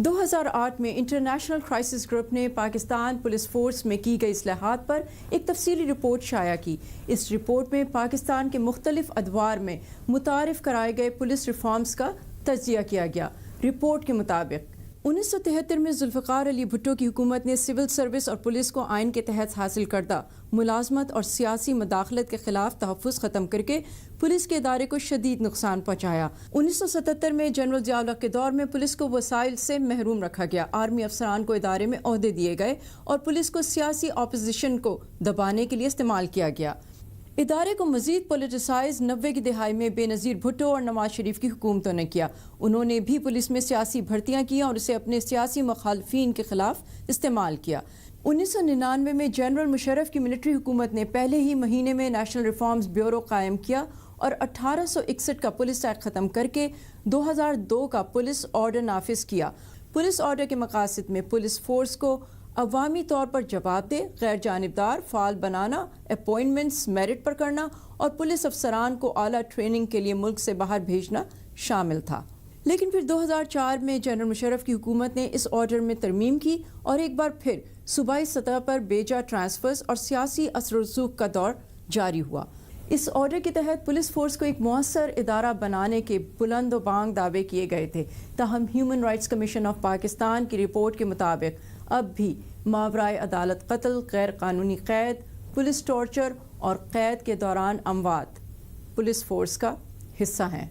2008 میں international crisis group نے Pakistan police force میں کی گئی اصلاحات پر ایک تفصیلی رپورٹ شائع کی۔ اس رپورٹ میں پاکستان کے مختلف ادوار میں متعارف کرائے گئے پولیس ریفارمز کا تجزیہ کیا گیا۔ رپورٹ کے مطابق 1973 میں ذوالفقار علی بھٹو کی حکومت نے سول سروس اور پولیس کو آئین کے تحت حاصل کردہ ملازمت اور سیاسی مداخلت کے خلاف تحفظ ختم کر کے پولیس کے ادارے کو شدید نقصان پہنچایا۔ 1977 میں جنرل ضیاء الحق کے دور میں پولیس کو وسائل سے محروم رکھا گیا۔ آرمی افسران کو ادارے میں عہدے دیے گئے اور پولیس کو سیاسی اپوزیشن کو دبانے کے لیے استعمال کیا گیا۔ ادارے کو مزید پولیٹیسائز 90 کی دہائی میں بے نظیر بھٹو اور نواز شریف کی حکومتوں نے کیا۔ انہوں نے بھی پولیس میں سیاسی بھرتیاں کی اور اسے اپنے سیاسی مخالفین کے خلاف استعمال کیا۔ 1999 میں جنرل مشرف کی ملٹری حکومت نے پہلے ہی مہینے میں نیشنل ریفارمز بیورو قائم کیا اور 1861 کا پولیس ایکٹ ختم کر کے 2002 کا پولیس آرڈر نافذ کیا۔ پولیس آرڈر کے مقاصد میں پولیس فورس کو عوامی طور پر جواب دہ، غیر جانبدار، فعال بنانا، اپوائنٹمنٹس میرٹ پر کرنا اور پولیس افسران کو اعلیٰ ٹریننگ کے لیے ملک سے باہر بھیجنا شامل تھا۔ لیکن پھر 2004 میں جنرل مشرف کی حکومت نے اس آرڈر میں ترمیم کی اور ایک بار پھر صوبائی سطح پر بیجا ٹرانسفرز اور سیاسی اثر و رسوخ کا دور جاری ہوا۔ اس آرڈر کے تحت پولیس فورس کو ایک مؤثر ادارہ بنانے کے بلند و بانگ دعوے کیے گئے تھے، تاہم human rights commission of Pakistan کی رپورٹ کے مطابق اب بھی ماورائے عدالت قتل، غیر قانونی قید، پولیس ٹارچر اور قید کے دوران اموات پولیس فورس کا حصہ ہیں۔